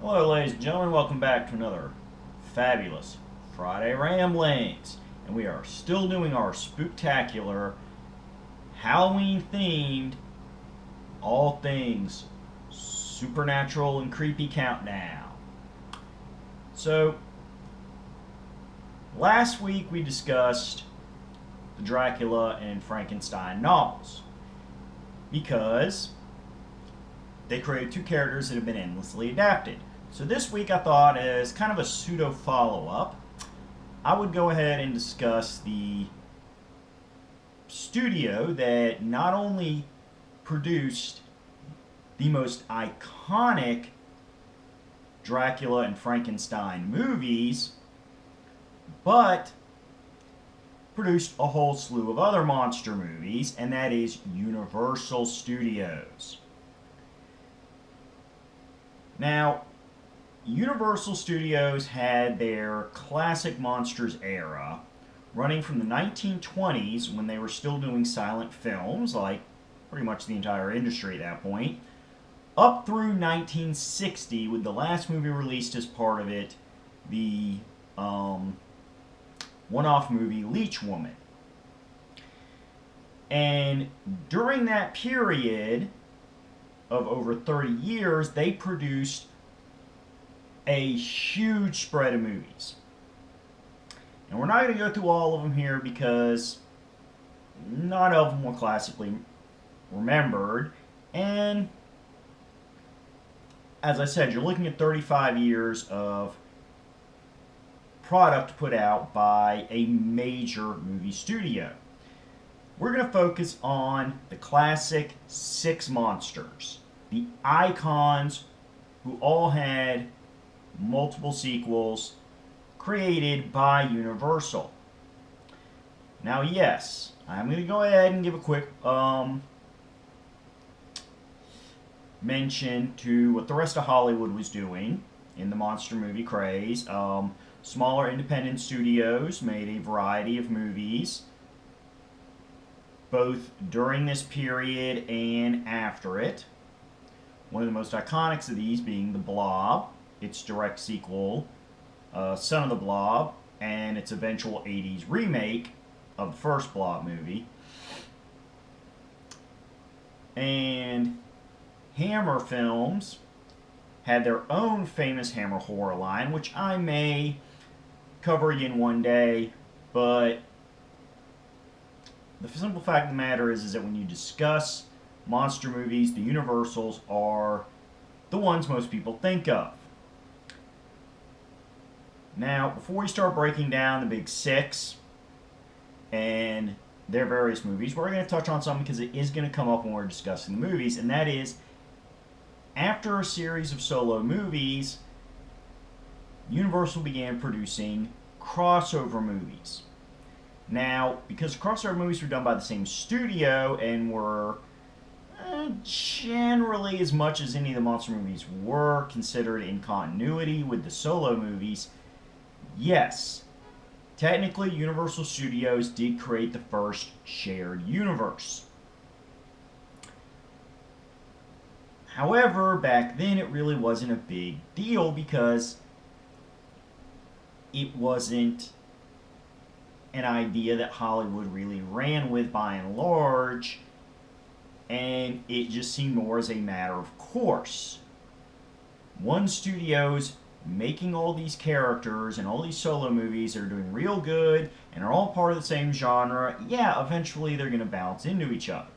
Hello, ladies and gentlemen. Welcome back to another fabulous Friday Ramblings. And we are still doing our spooktacular, Halloween themed, all things supernatural and creepy countdown. So, last week we discussed the Dracula and Frankenstein novels because they created two characters that have been endlessly adapted. So this week I thought, as kind of a pseudo follow-up, I would go ahead and discuss the studio that not only produced the most iconic Dracula and Frankenstein movies, but produced a whole slew of other monster movies, and that is Universal Studios. Now, Universal Studios had their classic monsters era running from the 1920s, when they were still doing silent films, like pretty much the entire industry at that point, up through 1960, with the last movie released as part of it, the one-off movie Leech Woman. And during that period of over 30 years, they produced a huge spread of movies. And we're not going to go through all of them here because none of them were classically remembered. And as I said, you're looking at 35 years of product put out by a major movie studio. We're going to focus on the classic six monsters, the icons who all had multiple sequels created by Universal. Now, yes, I'm going to go ahead and give a quick mention to what the rest of Hollywood was doing in the monster movie craze. Smaller independent studios made a variety of movies, both during this period and after it. One of the most iconic of these being The Blob, its direct sequel, Son of the Blob, and its eventual 80s remake of the first Blob movie. And Hammer Films had their own famous Hammer horror line, which I may cover again one day, but the simple fact of the matter is that when you discuss monster movies, the Universals are the ones most people think of. Now, before we start breaking down the big six and their various movies, we're going to touch on something because it is going to come up when we're discussing the movies, and that is, after a series of solo movies, Universal began producing crossover movies. Now, because crossover movies were done by the same studio and were generally, as much as any of the monster movies were, considered in continuity with the solo movies, yes, technically Universal Studios did create the first shared universe. However, back then it really wasn't a big deal because it wasn't an idea that Hollywood really ran with by and large, and it just seemed more as a matter of course. One studio's making all these characters and all these solo movies that are doing real good and are all part of the same genre. Yeah, eventually they're going to bounce into each other.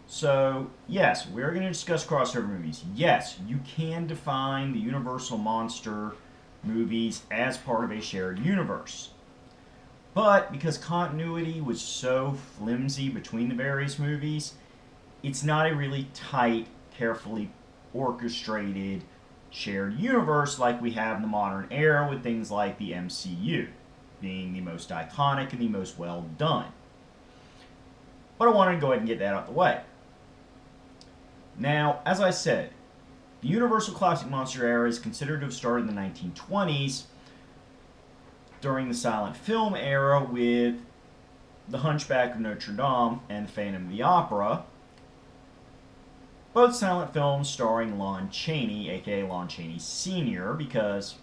So, yes, we're going to discuss crossover movies. Yes, you can define the Universal monster movies as part of a shared universe. But because continuity was so flimsy between the various movies, it's not a really tight, carefully orchestrated shared universe like we have in the modern era with things like the MCU being the most iconic and the most well done. But I wanted to go ahead and get that out of the way. Now, as I said, the Universal Classic Monster era is considered to have started in the 1920s during the silent film era with The Hunchback of Notre Dame and Phantom of the Opera, Both silent films starring Lon Chaney, aka Lon Chaney Sr., because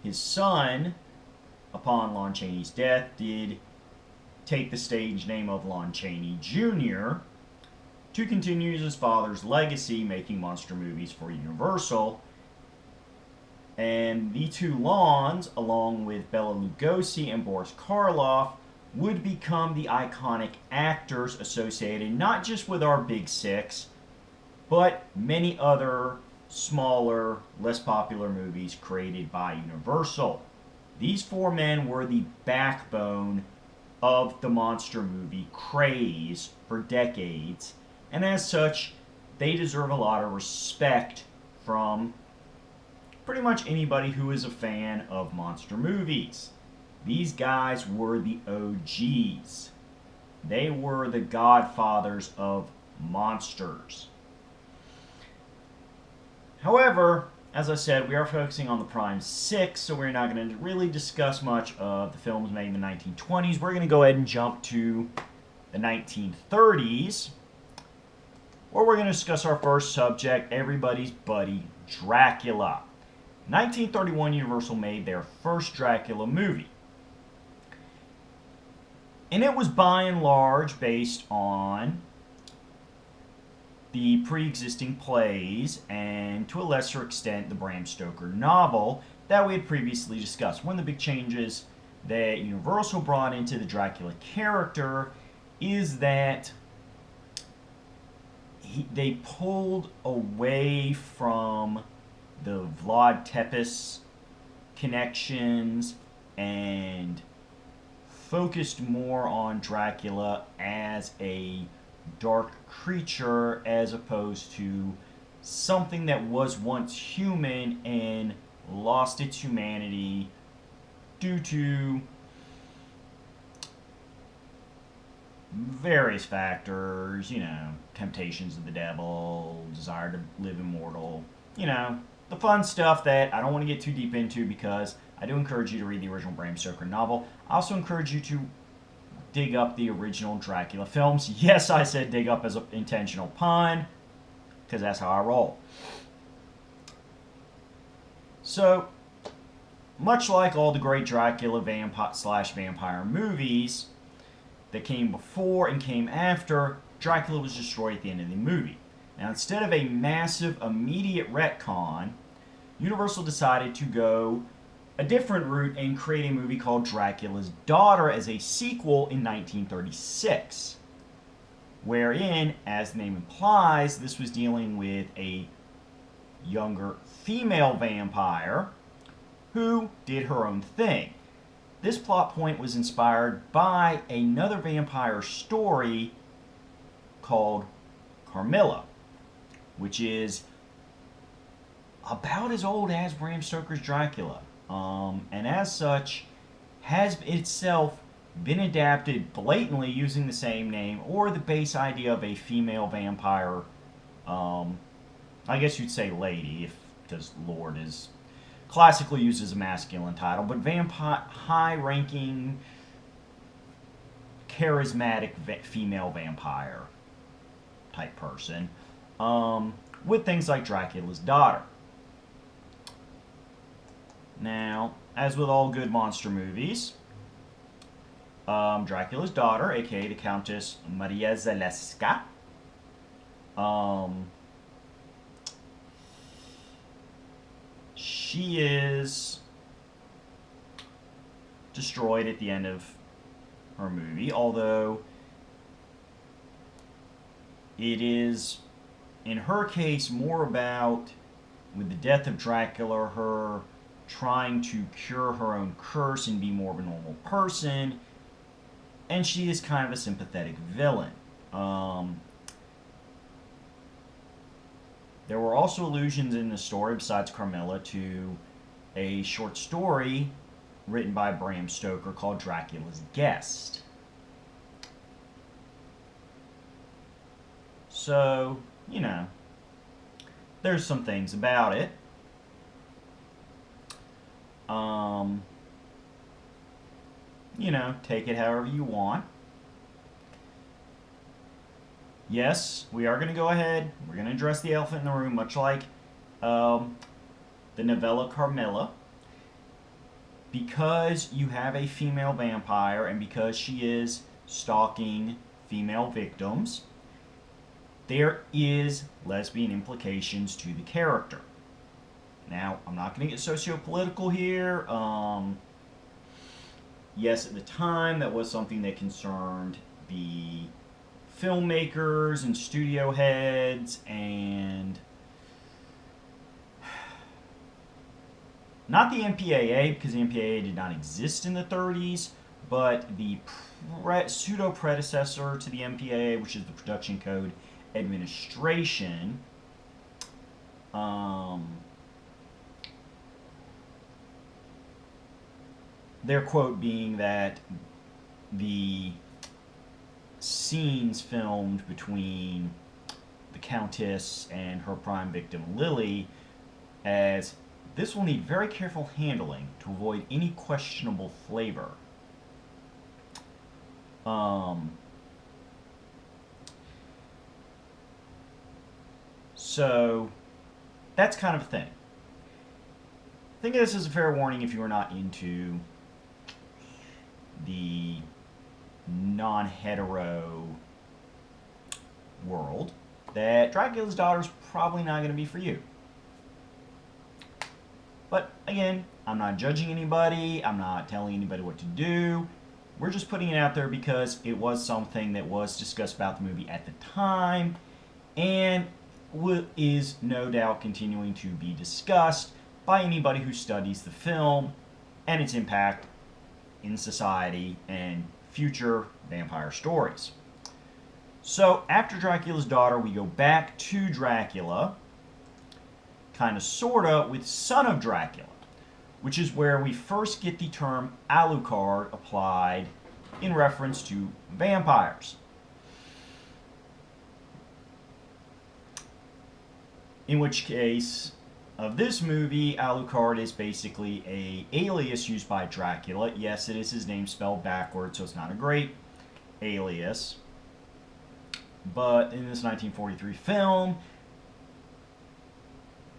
his son, upon Lon Chaney's death, did take the stage name of Lon Chaney Jr. to continue his father's legacy, making monster movies for Universal. And the two Lons, along with Bela Lugosi and Boris Karloff, would become the iconic actors associated not just with our big six, but many other smaller, less popular movies created by Universal. These four men were the backbone of the monster movie craze for decades, and as such, they deserve a lot of respect from pretty much anybody who is a fan of monster movies. These guys were the OGs. They were the godfathers of monsters. However, as I said, we are focusing on the Prime 6, so we're not going to really discuss much of the films made in the 1920s. We're going to go ahead and jump to the 1930s, where we're going to discuss our first subject, everybody's buddy, Dracula. 1931, Universal made their first Dracula movie. And it was by and large based on the pre-existing plays and, to a lesser extent, the Bram Stoker novel that we had previously discussed. One of the big changes that Universal brought into the Dracula character is that they pulled away from the Vlad Tepes connections and focused more on Dracula as a dark creature as opposed to something that was once human and lost its humanity due to various factors, temptations of the devil, desire to live immortal, the fun stuff that I don't want to get too deep into because I do encourage you to read the original Bram Stoker novel. I also encourage you to dig up the original Dracula films. Yes, I said dig up as an intentional pun, because that's how I roll. So, much like all the great Dracula vampire movies that came before and came after, Dracula was destroyed at the end of the movie. Now, instead of a massive, immediate retcon, Universal decided to go a different route and create a movie called Dracula's Daughter as a sequel in 1936, wherein, as the name implies, this was dealing with a younger female vampire who did her own thing. This plot point was inspired by another vampire story called Carmilla, which is about as old as Bram Stoker's Dracula. And as such, has itself been adapted blatantly using the same name or the base idea of a female vampire. I guess you'd say lady, because Lord is classically used as a masculine title, but high-ranking, charismatic female vampire type person, with things like Dracula's Daughter. Now, as with all good monster movies, Dracula's Daughter, aka the Countess Maria Zaleska, she is destroyed at the end of her movie, although it is, in her case, more about, with the death of Dracula, her trying to cure her own curse and be more of a normal person, and she is kind of a sympathetic villain. There were also allusions in the story, besides Carmilla, to a short story written by Bram Stoker called Dracula's Guest. So, there's some things about it. Take it however you want. yes, we are going to go ahead. We're going to address the elephant in the room, much like the novella Carmilla. Because you have a female vampire and because she is stalking female victims, there is lesbian implications to the character. Now, I'm not going to get socio-political here. Yes, at the time, that was something that concerned the filmmakers and studio heads and not the MPAA, because the MPAA did not exist in the 30s, but the pseudo-predecessor to the MPAA, which is the Production Code Administration. Their quote being that the scenes filmed between the Countess and her prime victim Lily, as this will need very careful handling to avoid any questionable flavor. So that's kind of a thing. Think of this as a fair warning if you are not into the non-hetero world, that Dracula's Daughter is probably not going to be for you. But again, I'm not judging anybody, I'm not telling anybody what to do. We're just putting it out there because it was something that was discussed about the movie at the time and is no doubt continuing to be discussed by anybody who studies the film and its impact in society and future vampire stories. So after Dracula's Daughter, we go back to Dracula, kind of sorta, with Son of Dracula, which is where we first get the term Alucard applied in reference to vampires. In which case, of this movie, Alucard is basically a alias used by Dracula. Yes, it is his name spelled backwards, so it's not a great alias. But in this 1943 film,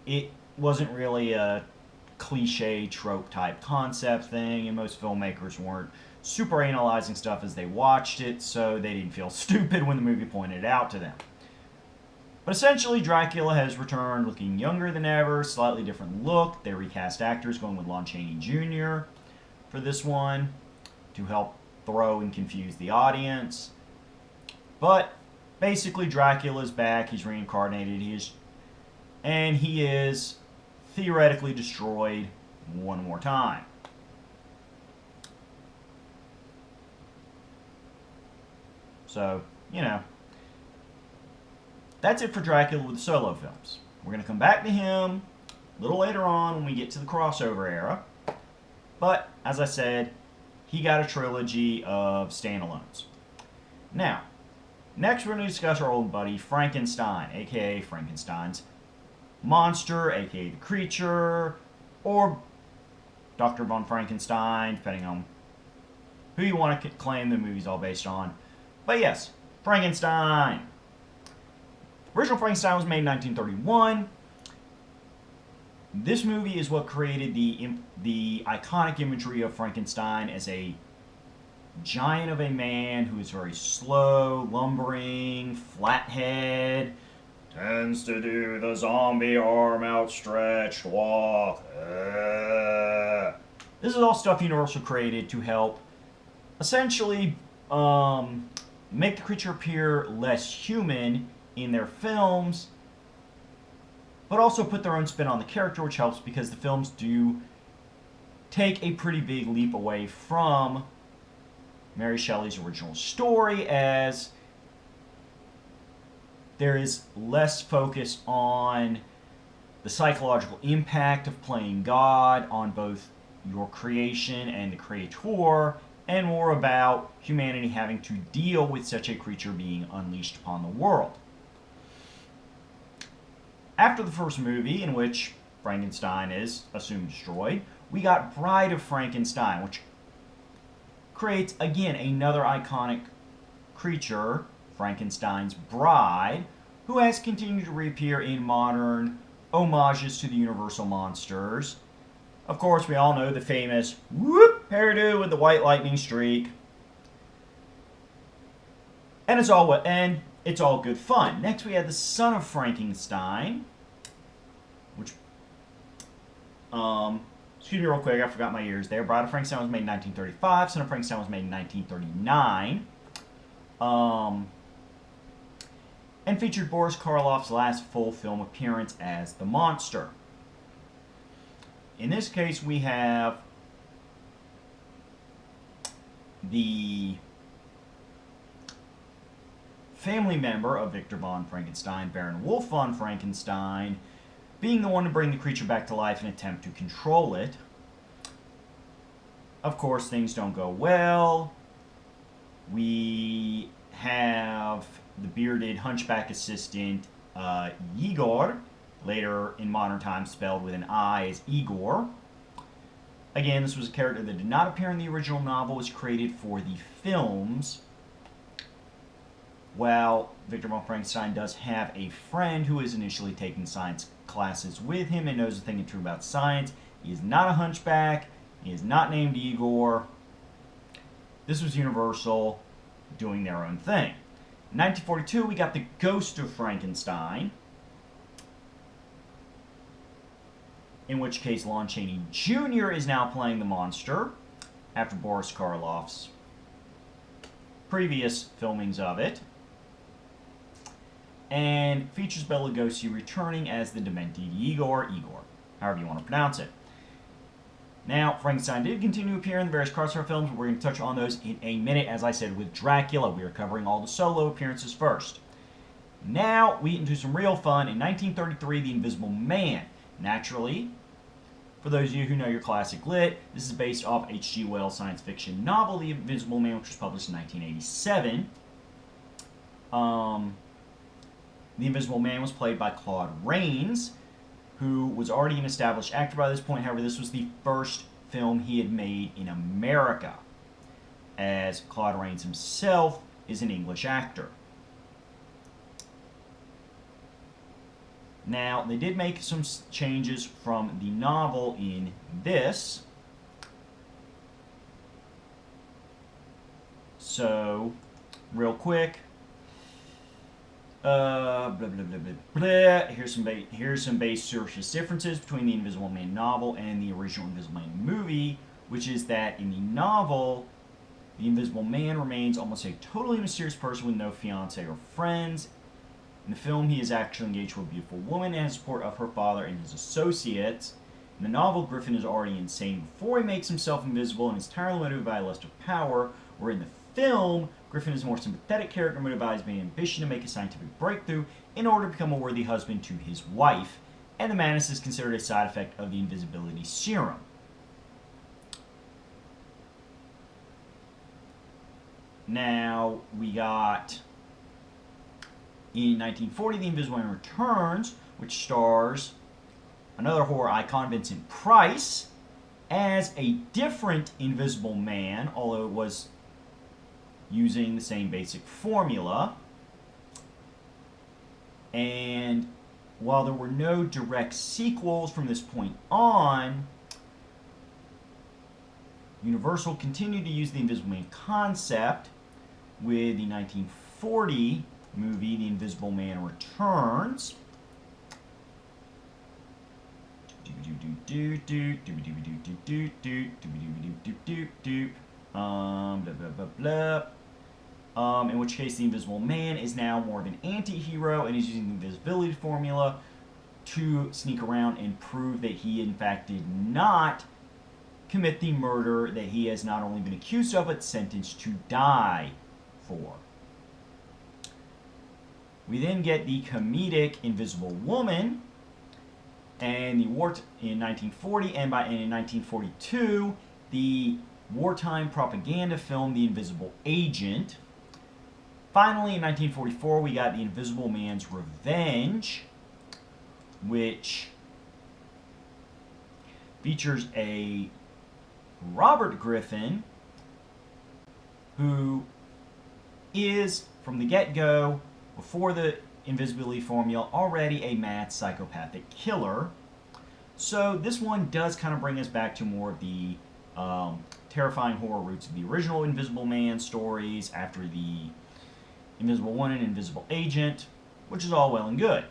it wasn't really a cliche trope type concept thing, and most filmmakers weren't super analyzing stuff as they watched it, so they didn't feel stupid when the movie pointed it out to them. But essentially, Dracula has returned looking younger than ever, slightly different look. They recast actors, going with Lon Chaney Jr. for this one to help throw and confuse the audience. But basically, Dracula's back. He's reincarnated. And he is theoretically destroyed one more time. So, you know, that's it for Dracula with the solo films. We're going to come back to him a little later on when we get to the crossover era. But, as I said, he got a trilogy of standalones. Now, next we're going to discuss our old buddy Frankenstein, aka Frankenstein's monster, aka the creature, or Dr. von Frankenstein, depending on who you want to claim the movie's all based on. But yes, Frankenstein. Original Frankenstein was made in 1931. This movie is what created the iconic imagery of Frankenstein as a giant of a man who is very slow, lumbering, flathead, tends to do the zombie arm outstretched walk. This is all stuff Universal created to help essentially make the creature appear less human in their films, but also put their own spin on the character, which helps because the films do take a pretty big leap away from Mary Shelley's original story, as there is less focus on the psychological impact of playing God on both your creation and the creator, and more about humanity having to deal with such a creature being unleashed upon the world. After the first movie, in which Frankenstein is assumed destroyed, we got Bride of Frankenstein, which creates, again, another iconic creature Frankenstein's bride, who has continued to reappear in modern homages to the Universal monsters. Of course, we all know the famous whoop hairdo with the white lightning streak. And it's all good fun. Next, we have the Son of Frankenstein, which, excuse me real quick, I forgot my years there. Bride of Frankenstein was made in 1935. Son of Frankenstein was made in 1939. And featured Boris Karloff's last full film appearance as the monster. In this case, we have the family member of Victor von Frankenstein, Baron Wolf von Frankenstein, being the one to bring the creature back to life and attempt to control it. Of course, things don't go well. We have the bearded hunchback assistant, Igor, later in modern times spelled with an I as Igor. Again, this was a character that did not appear in the original novel, was created for the films. While Victor von Frankenstein does have a friend who is initially taking science classes with him and knows a thing or two about science, he is not a hunchback, he is not named Igor. This was Universal doing their own thing. In 1942, we got The Ghost of Frankenstein, in which case Lon Chaney Jr. is now playing the monster after Boris Karloff's previous filmings of it, and features Bela Lugosi returning as the demented Igor, however you want to pronounce it. Now, Frankenstein did continue to appear in the various Crossfire films, but we're going to touch on those in a minute. As I said, with Dracula, we are covering all the solo appearances first. Now, we get into some real fun. In 1933, The Invisible Man. Naturally, for those of you who know your classic lit, this is based off H.G. Wells' science fiction novel, The Invisible Man, which was published in 1987. The Invisible Man was played by Claude Rains, who was already an established actor by this point. However, this was the first film he had made in America, as Claude Rains himself is an English actor. Now, they did make some changes from the novel in this. So, real quick, blah, blah, blah, blah, blah. Here's some base surface differences between the Invisible Man novel and the original Invisible Man movie, which is that in the novel, the Invisible Man remains almost a totally mysterious person with no fiancé or friends. In the film, he is actually engaged to a beautiful woman and has support of her father and his associates. In the novel, Griffin is already insane before he makes himself invisible and is entirely motivated by a lust of power, where in the film, Griffin is a more sympathetic character motivated by ambition to make a scientific breakthrough in order to become a worthy husband to his wife, and the madness is considered a side effect of the invisibility serum. Now, we got, in 1940, The Invisible Man Returns, which stars another horror icon, Vincent Price, as a different Invisible Man, although it was using the same basic formula. And while there were no direct sequels from this point on, Universal continued to use the Invisible Man concept with the 1940 movie, The Invisible Man Returns. In which case the Invisible Man is now more of an anti-hero and is using the invisibility formula to sneak around and prove that he in fact did not commit the murder that he has not only been accused of but sentenced to die for. We then get the comedic Invisible Woman, and the in 1940 and in 1942 the wartime propaganda film The Invisible Agent. Finally, in 1944, we got The Invisible Man's Revenge, which features a Robert Griffin who is from the get-go, before the invisibility formula, already a mad psychopathic killer. So this one does kind of bring us back to more of the terrifying horror roots of the original Invisible Man stories after the Invisible Woman and Invisible Agent, which is all well and good.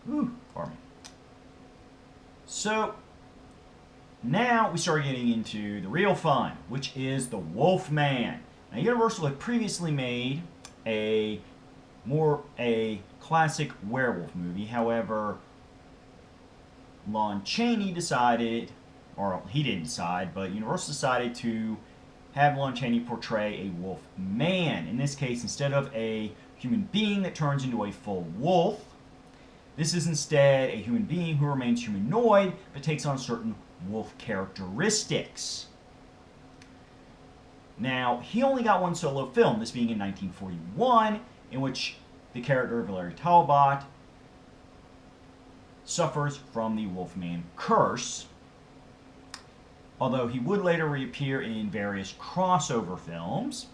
Ooh, pardon me. So now we start getting into the real fun, which is the Wolfman. Now Universal had previously made a classic werewolf movie. However, Lon Chaney decided, or he didn't decide, but Universal decided to have Lon Chaney portray a wolf man. In this case, instead of a human being that turns into a full wolf, this is instead a human being who remains humanoid but takes on certain wolf characteristics. Now, he only got one solo film, this being in 1941, in which the character of Valerie Talbot suffers from the Wolfman curse, although he would later reappear in various crossover films,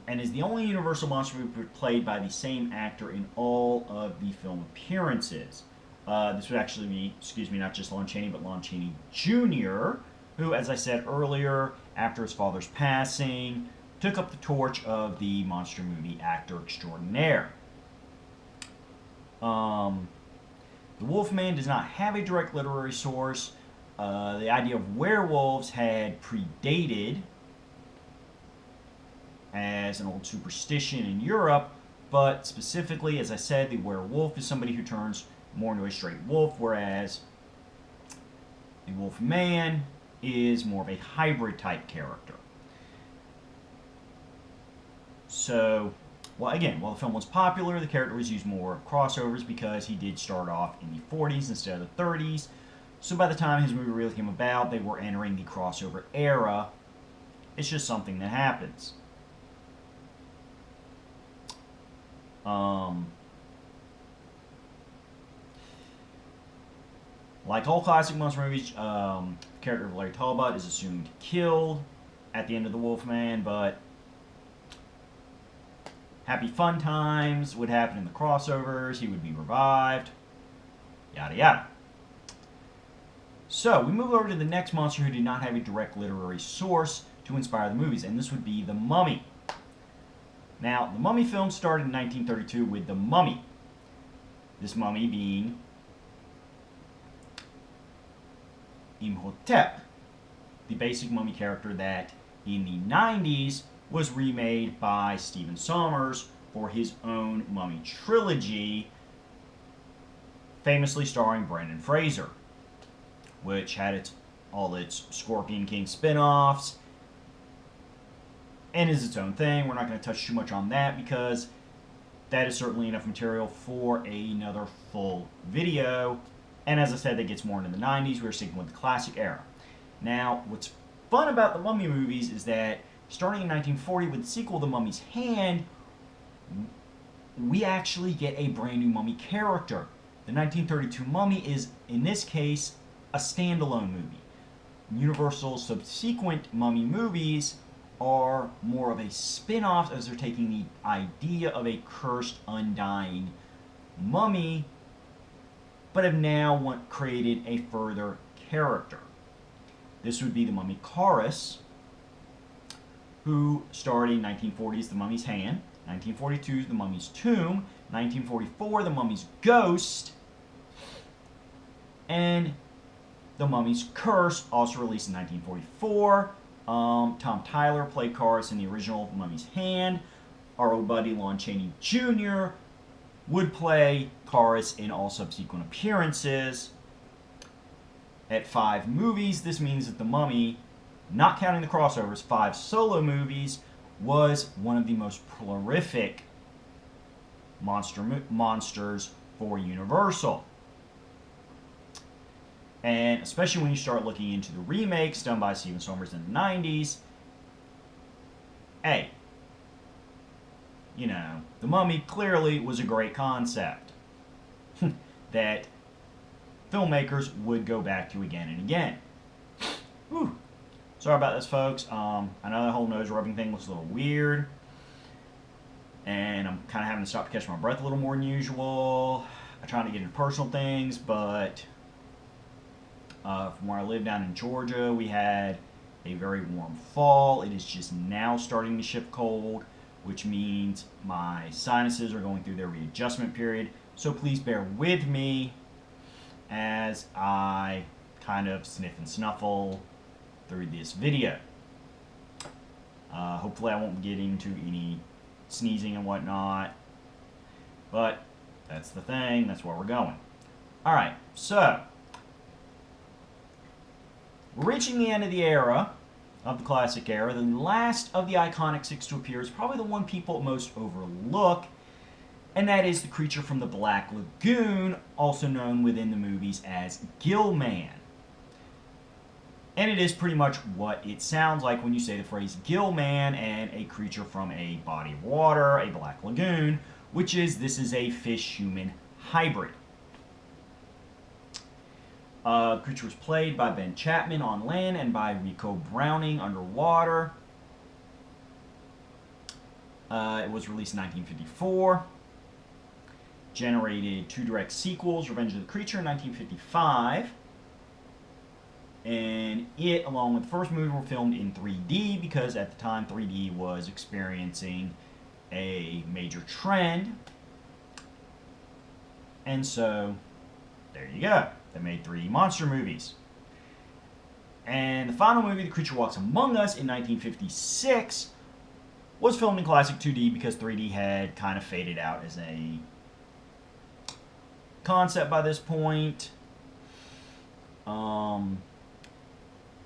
and is the only Universal monster movie played by the same actor in all of the film appearances. This would actually be, not just Lon Chaney, but Lon Chaney Jr., who, as I said earlier, after his father's passing, took up the torch of the monster movie actor extraordinaire. The Wolfman does not have a direct literary source. The idea of werewolves had predated as an old superstition in Europe, but specifically, as I said, the werewolf is somebody who turns more into a straight wolf, whereas the Wolfman is more of a hybrid type character. So, well, again, while the film was popular, the character was used more crossovers because he did start off in the 40s instead of the 30s. So by the time his movie really came about, they were entering the crossover era. It's just something that happens. Like all classic monster movies, the character of Larry Talbot is assumed killed at the end of The Wolfman, but happy fun times would happen in the crossovers, he would be revived, yada yada. So, we move over to the next monster who did not have a direct literary source to inspire the movies, and this would be The Mummy. Now, the Mummy film started in 1932 with The Mummy. This mummy being Imhotep, the basic mummy character that in the 90s was remade by Stephen Sommers for his own Mummy trilogy, famously starring Brendan Fraser, which had all its Scorpion King spin-offs and is its own thing. We're not going to touch too much on that because that is certainly enough material for another full video. And as I said, that gets more into the 90s. We're sticking with the classic era. Now, what's fun about the Mummy movies is that starting in 1940 with the sequel, The Mummy's Hand, we actually get a brand new Mummy character. The 1932 Mummy is, in this case, a standalone movie. Universal's subsequent Mummy movies are more of a spin-off, as they're taking the idea of a cursed, undying mummy, but have now created a further character. This would be the mummy Kharis, who starred in 1940's The Mummy's Hand, 1942's The Mummy's Tomb, 1944 The Mummy's Ghost, and The Mummy's Curse, also released in 1944. Tom Tyler played Kharis in the original Mummy's Hand. Our old buddy Lon Chaney Jr. would play Kharis in all subsequent appearances. At 5 movies, this means that The Mummy, not counting the crossovers, 5 solo movies, was one of the most prolific monsters for Universal. And especially when you start looking into the remakes done by Stephen Sommers in the 90s, hey, you know, The Mummy clearly was a great concept that filmmakers would go back to again and again. Whew. Sorry about this, folks. I know that whole nose rubbing thing looks a little weird, and I'm kind of having to stop to catch my breath a little more than usual. I'm trying to get into personal things, but from where I live down in Georgia, we had a very warm fall. It is just now starting to shift cold, which means my sinuses are going through their readjustment period. So please bear with me as I kind of sniff and snuffle through this video. Hopefully I won't get into any sneezing and whatnot, but that's the thing, that's where we're going. Alright, so we're reaching the end of the era, of the classic era. The last of the iconic six to appear is probably the one people most overlook, and that is the creature from the Black Lagoon, also known within the movies as Gill-Man. And it is pretty much what it sounds like when you say the phrase Gill-Man and a creature from a body of water, a Black Lagoon, which is, this is a fish-human hybrid. The creature was played by Ben Chapman on land and by Rico Browning underwater. It was released in 1954. Generated 2 direct sequels, Revenge of the Creature in 1955. And it, along with the first movie, were filmed in 3D because at the time 3D was experiencing a major trend. And so, there you go. They made 3D monster movies. And the final movie, The Creature Walks Among Us, in 1956, was filmed in classic 2D because 3D had kind of faded out as a concept by this point.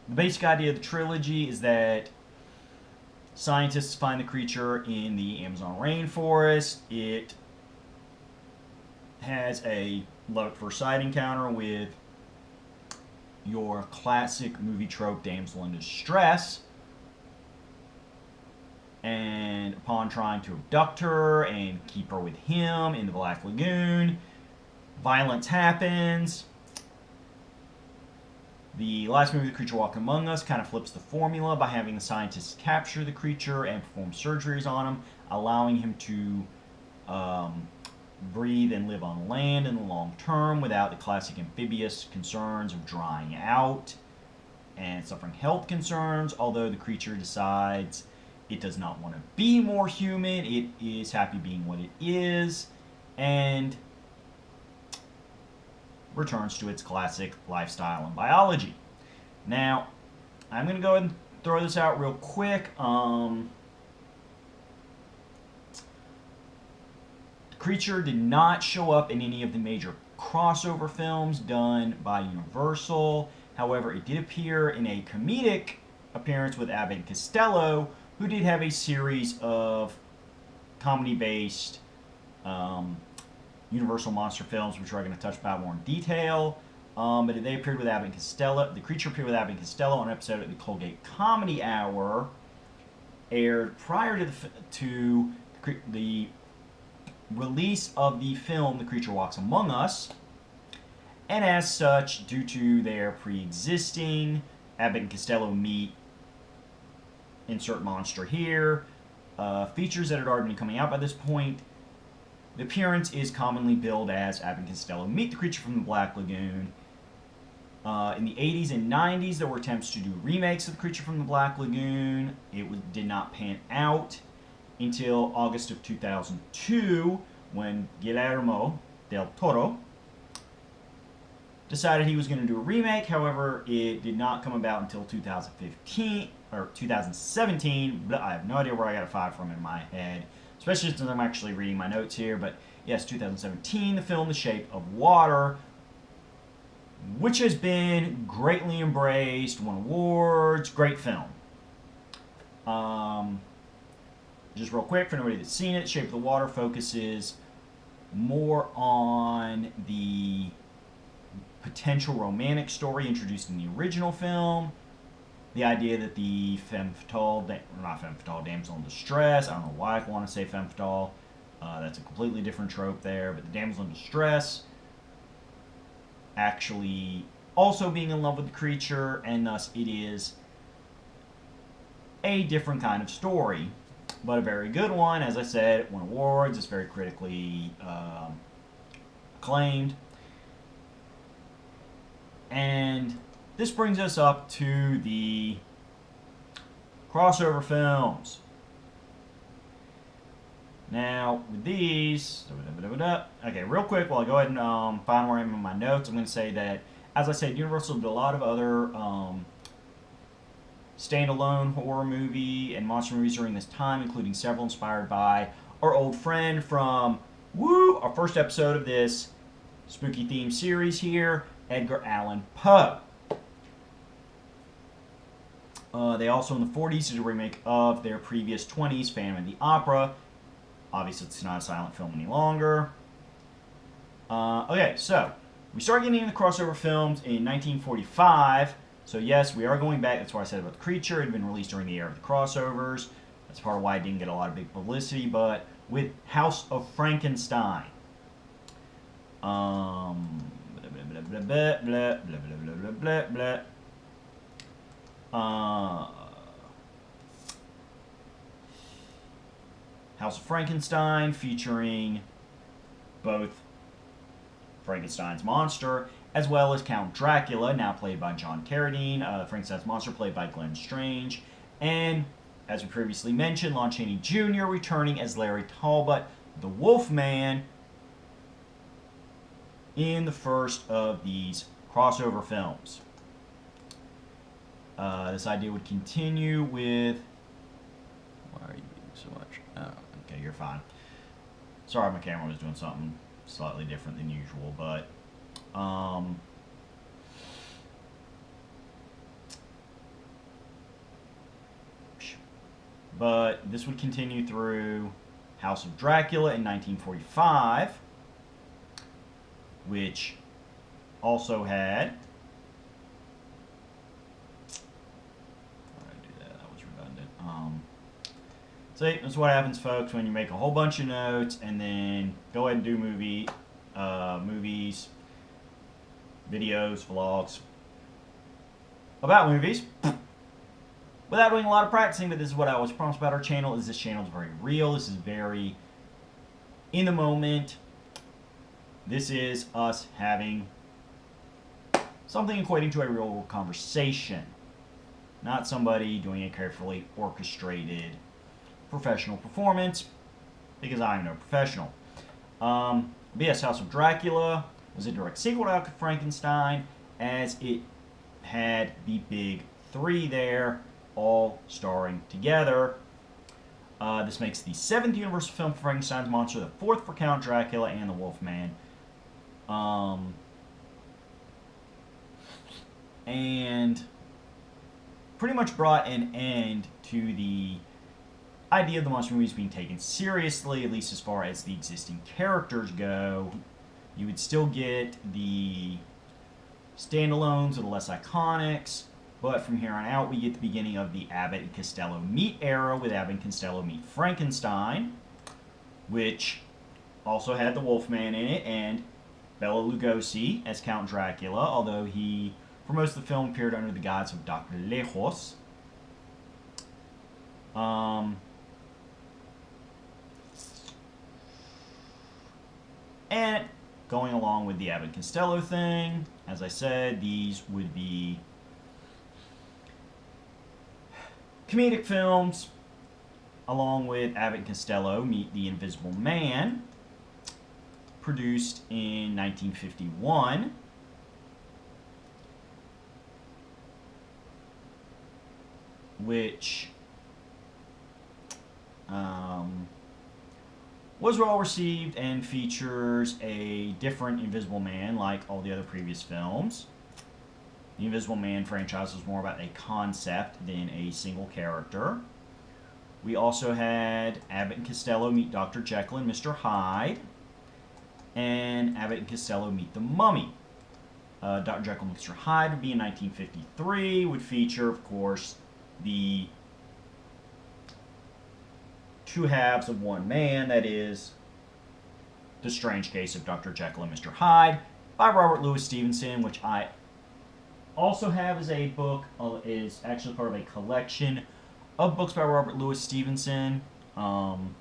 The basic idea of the trilogy is that scientists find the creature in the Amazon rainforest. It has a love at first sight encounter with your classic movie trope damsel in distress. And upon trying to abduct her and keep her with him in the Black Lagoon, violence happens. The last movie, The Creature Walking Among Us, kind of flips the formula by having the scientists capture the creature and perform surgeries on him, allowing him to breathe and live on land in the long term without the classic amphibious concerns of drying out and suffering health concerns, although the creature decides it does not want to be more human. It is happy being what it is, and returns to its classic lifestyle and biology. Now, I'm going to go ahead and throw this out real quick. The creature did not show up in any of the major crossover films done by Universal. However, it did appear in a comedic appearance with Abbott and Costello, who did have a series of comedy-based Universal monster films, which we're going to touch about more in detail. But they appeared with Abbott and Costello. The creature appeared with Abbott and Costello on an episode of the Colgate Comedy Hour, aired prior to the release of the film The Creature Walks Among Us. And as such, due to their pre-existing Abbott and Costello meet, insert monster here, features that had already been coming out by this point, the appearance is commonly billed as Abbott and Costello meet the creature from the Black Lagoon. In the 80s and 90s, there were attempts to do remakes of the creature from the Black Lagoon. It did not pan out until August of 2002, when Guillermo del Toro decided he was going to do a remake. However, it did not come about until 2015 or 2017. I have no idea where I got a 5 from in my head, especially since I'm actually reading my notes here. But yes, 2017, the film The Shape of Water, which has been greatly embraced, won awards, great film. Just real quick, for anybody that's seen it, Shape of the Water focuses more on the potential romantic story introduced in the original film. The idea that the femme fatale, not femme fatale, damsel in distress, I don't know why I want to say femme fatale, that's a completely different trope there, but the damsel in distress actually also being in love with the creature, and thus it is a different kind of story, but a very good one. As I said, it won awards. It's very critically acclaimed. And this brings us up to the crossover films. Now, with these, okay, real quick, while I go ahead and find where I am in my notes, I'm going to say that, as I said, Universal did a lot of other standalone horror movie and monster movies during this time, including several inspired by our old friend from our first episode of this spooky theme series here, Edgar Allan Poe. They also, in the 40s, did a remake of their previous 20s, Phantom of the Opera. Obviously, it's not a silent film any longer. Okay, so we start getting into the crossover films in 1945. So yes, we are going back. That's what I said about The Creature. It had been released during the era of the crossovers. That's part of why it didn't get a lot of big publicity. But with House of Frankenstein. Blah, blah, blah, blah, blah, blah, blah, blah, blah, blah. House of Frankenstein, featuring both Frankenstein's monster as well as Count Dracula, now played by John Carradine, Frankenstein's monster played by Glenn Strange, and, as we previously mentioned, Lon Chaney Jr. returning as Larry Talbot, the Wolfman, in the first of these crossover films. This idea would continue with... Why are you being so much? Oh, okay, you're fine. Sorry, my camera was doing something slightly different than usual, but this would continue through House of Dracula in 1945, which also had... See, that's what happens, folks, when you make a whole bunch of notes and then go ahead and do movies, videos, vlogs about movies without doing a lot of practicing. But this is what I always promise about our channel, is this channel is very real. This is very in the moment. This is us having something equating to a real world conversation, not somebody doing a carefully orchestrated professional performance, because I am no professional. But yes, House of Dracula was a direct sequel to House of Frankenstein, as it had the big three there, all starring together. This makes the 7th Universal film for Frankenstein's monster, the 4th for Count Dracula and the Wolfman. And pretty much brought an end to the idea of the monster movies being taken seriously, at least as far as the existing characters go. You would still get the standalones or the less iconics, but from here on out we get the beginning of the Abbott and Costello Meet era with Abbott and Costello Meet Frankenstein, which also had the Wolfman in it and Bela Lugosi as Count Dracula, although he, for most of the film, appeared under the guise of Dr. Lejos. And going along with the Abbott and Costello thing, as I said, these would be comedic films, along with Abbott and Costello Meet the Invisible Man, produced in 1951. Which was well received and features a different Invisible Man like all the other previous films. The Invisible Man franchise was more about a concept than a single character. We also had Abbott and Costello Meet Dr. Jekyll and Mr. Hyde, and Abbott and Costello Meet the Mummy. Dr. Jekyll and Mr. Hyde would be in 1953, would feature, of course, the two halves of one man, that is, The Strange Case of Dr. Jekyll and Mr. Hyde by Robert Louis Stevenson, which I also have as a book, is actually part of a collection of books by Robert Louis Stevenson, and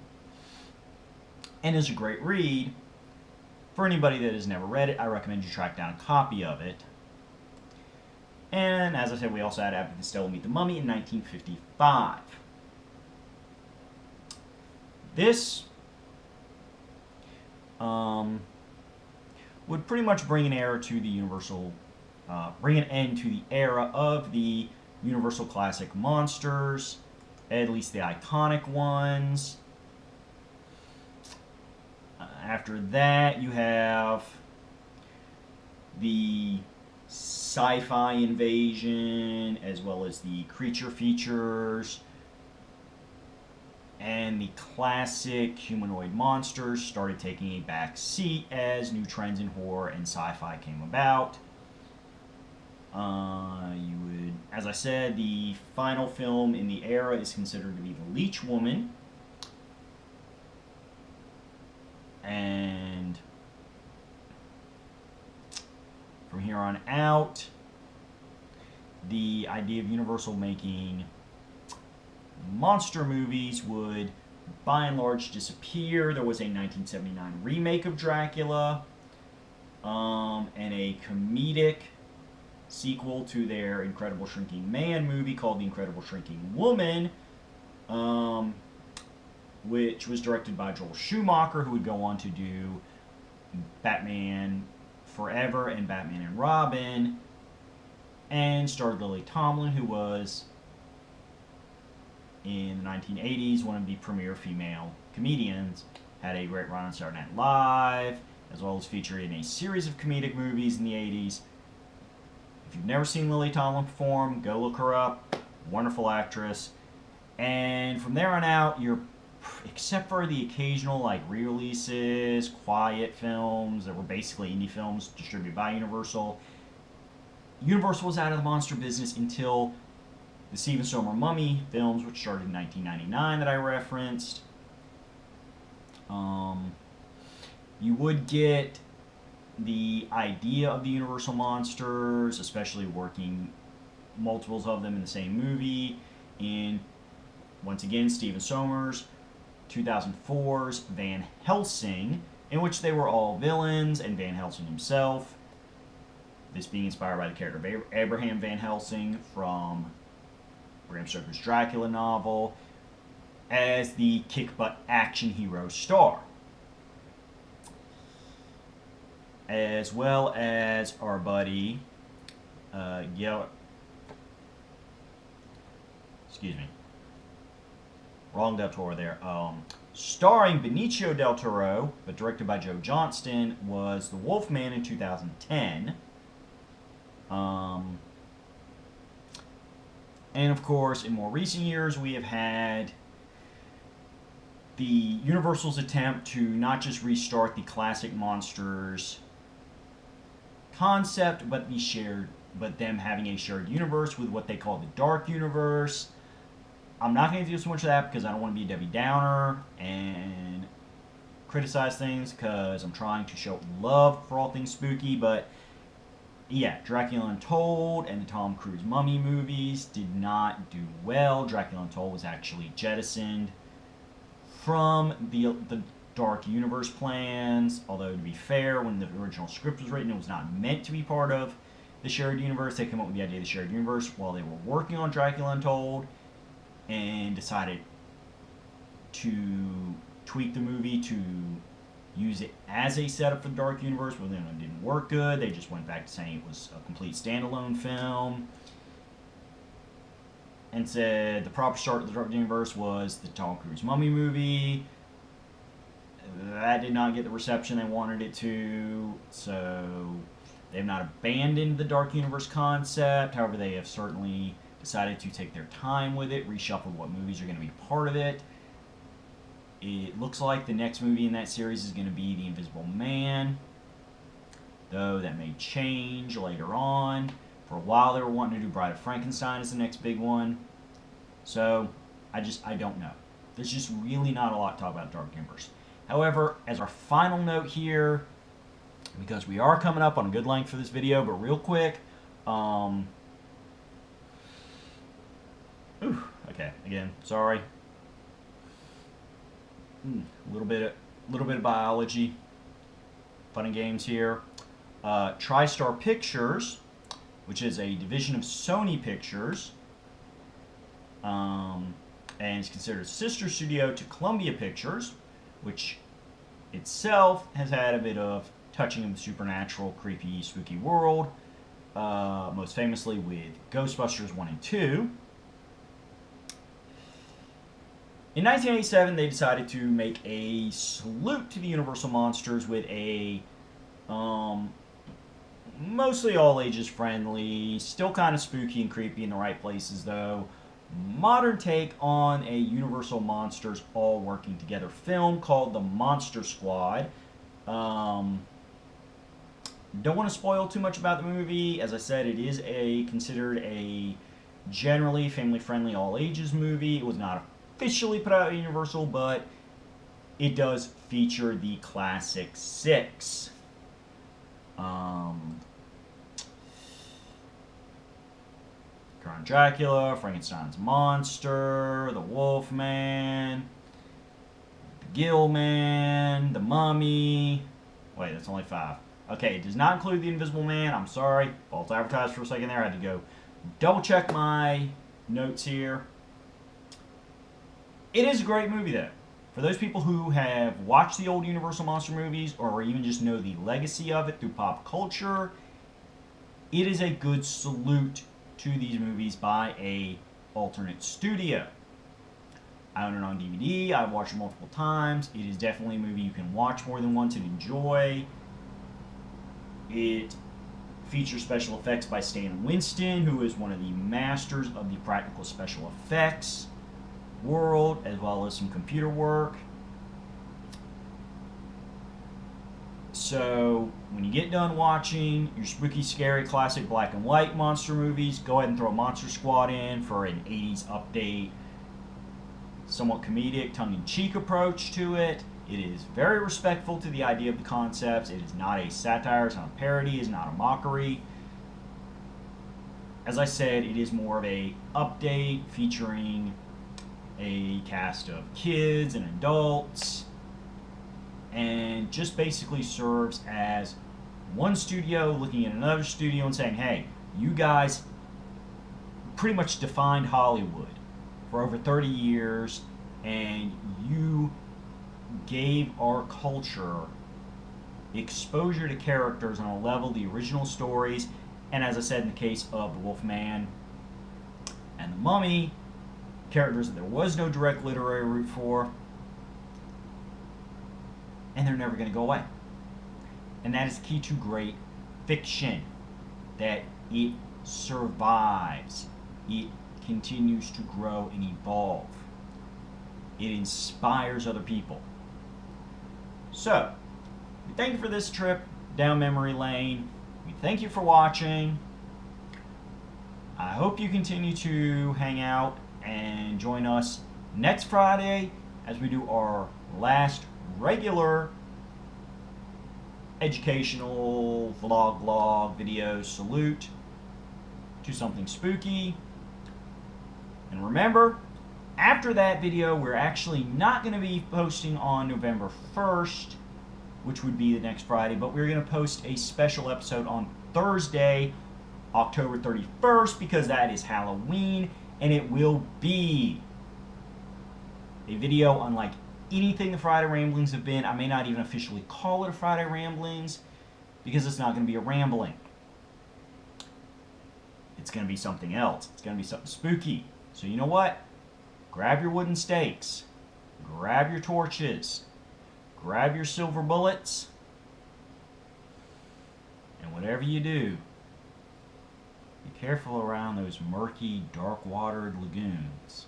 is a great read. For anybody that has never read it, I recommend you track down a copy of it. And as I said, we also had Abbott and Costello Meet the Mummy in 1955. This would pretty much bring an era to the Universal, bring an end to the era of the Universal classic monsters, at least the iconic ones. After that, you have the sci-fi invasion, as well as the creature features, and the classic humanoid monsters started taking a back seat as new trends in horror and sci-fi came about. As I said, the final film in the era is considered to be The Leech Woman. And from here on out, the idea of Universal making monster movies would by and large disappear. There was a 1979 remake of Dracula, and a comedic sequel to their Incredible Shrinking Man movie called The Incredible Shrinking Woman, which was directed by Joel Schumacher, who would go on to do Batman Forever and Batman and Robin, and starred Lily Tomlin, who was, in the 1980s, one of the premier female comedians, had a great run on Saturday Night Live, as well as featured in a series of comedic movies in the 80s. If you've never seen Lily Tomlin perform, go look her up. Wonderful actress. And from there on out, you're, except for the occasional like re-releases, quiet films that were basically indie films distributed by Universal, Universal was out of the monster business until the Steven Sohmer Mummy films, which started in 1999 that I referenced. You would get the idea of the Universal monsters, especially working multiples of them in the same movie, in, once again, Steven Sohmer's 2004's Van Helsing, in which they were all villains, and Van Helsing himself, this being inspired by the character of Abraham Van Helsing from Bram Stoker's Dracula novel, as the kick-butt action hero star. As well as our buddy, wrong Del Toro there. Starring Benicio Del Toro, but directed by Joe Johnston, was The Wolfman in 2010. And of course, in more recent years, we have had the Universal's attempt to not just restart the classic monsters concept, but them having a shared universe with what they call the Dark Universe. I'm not going to do so much of that because I don't want to be a Debbie Downer and criticize things, because I'm trying to show love for all things spooky. But yeah, Dracula Untold and the Tom Cruise Mummy movies did not do well. Dracula Untold was actually jettisoned from the Dark Universe plans, although to be fair, when the original script was written, it was not meant to be part of the shared universe. They came up with the idea of the shared universe while they were working on Dracula Untold, and decided to tweak the movie to use it as a setup for the Dark Universe, but then it didn't work good. They just went back to saying it was a complete standalone film, and said the proper start of the Dark Universe was the Tom Cruise Mummy movie. That did not get the reception they wanted it to, so they've not abandoned the Dark Universe concept. However, they have certainly decided to take their time with it, reshuffle what movies are going to be part of it. It looks like the next movie in that series is going to be The Invisible Man, though that may change later on. For a while they were wanting to do Bride of Frankenstein as the next big one. So, I don't know. There's just really not a lot to talk about Dark Universe. However, as our final note here, because we are coming up on a good length for this video, but real quick, Okay, again, sorry. A little bit of biology. Fun and games here. TriStar Pictures, which is a division of Sony Pictures, and is considered a sister studio to Columbia Pictures, which itself has had a bit of touching of the supernatural, creepy, spooky world, most famously with Ghostbusters 1 and 2. In 1987, they decided to make a salute to the Universal Monsters with a mostly all ages friendly, still kind of spooky and creepy in the right places though, modern take on a Universal Monsters all working together film called The Monster Squad. Don't want to spoil too much about the movie. As I said, it is considered a generally family-friendly, all-ages movie. It was not officially put out at Universal, but it does feature the classic six. Count Dracula, Frankenstein's monster, the Wolfman, the Gillman, the Mummy. Wait, that's only 5. Okay, it does not include the Invisible Man. I'm sorry. False advertised for a second there. I had to go double check my notes here. It is a great movie, though. For those people who have watched the old Universal Monster movies or even just know the legacy of it through pop culture, it is a good salute to these movies by a alternate studio. I own it on DVD. I've watched it multiple times. It is definitely a movie you can watch more than once and enjoy. It features special effects by Stan Winston, who is one of the masters of the practical special effects world, as well as some computer work. So, when you get done watching your spooky, scary, classic black and white monster movies, go ahead and throw Monster Squad in for an 80s update, somewhat comedic, tongue-in-cheek approach to it. It is very respectful to the idea of the concepts. It is not a satire, it's not a parody, it's not a mockery. As I said, it is more of a update featuring a cast of kids and adults, and just basically serves as one studio looking at another studio and saying, hey, you guys pretty much defined Hollywood for over 30 years, and you gave our culture exposure to characters on a level, the original stories, and as I said in the case of the Wolfman and the Mummy, characters that there was no direct literary root for, and they're never going to go away. And that is key to great fiction, that it survives, it continues to grow and evolve, it inspires other people. So, we thank you for this trip down memory lane. We thank you for watching. I hope you continue to hang out and join us next Friday as we do our last regular educational vlog video salute to something spooky. And remember, after that video, we're actually not going to be posting on November 1st, which would be the next Friday, but we're going to post a special episode on Thursday, October 31st, because that is Halloween, and it will be a video unlike anything the Friday Ramblings have been. I may not even officially call it a Friday Ramblings, because it's not going to be a rambling. It's going to be something else. It's going to be something spooky. So you know what? Grab your wooden stakes. Grab your torches. Grab your silver bullets. And whatever you do, be careful around those murky, dark-watered lagoons.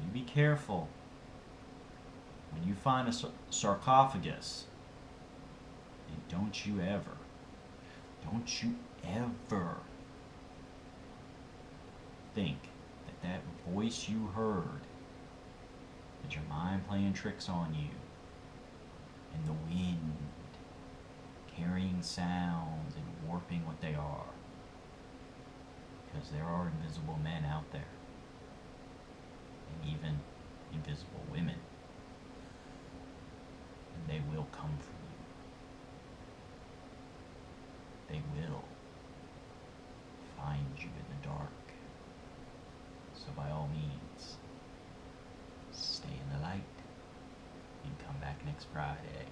You be careful when you find a sarcophagus. And don't you ever think that voice you heard, that your mind playing tricks on you, and the wind carrying sounds and warping what they are. Because there are invisible men out there. even invisible women. And they will come for you. They will find you in the dark. So by all means, stay in the light and come back next Friday.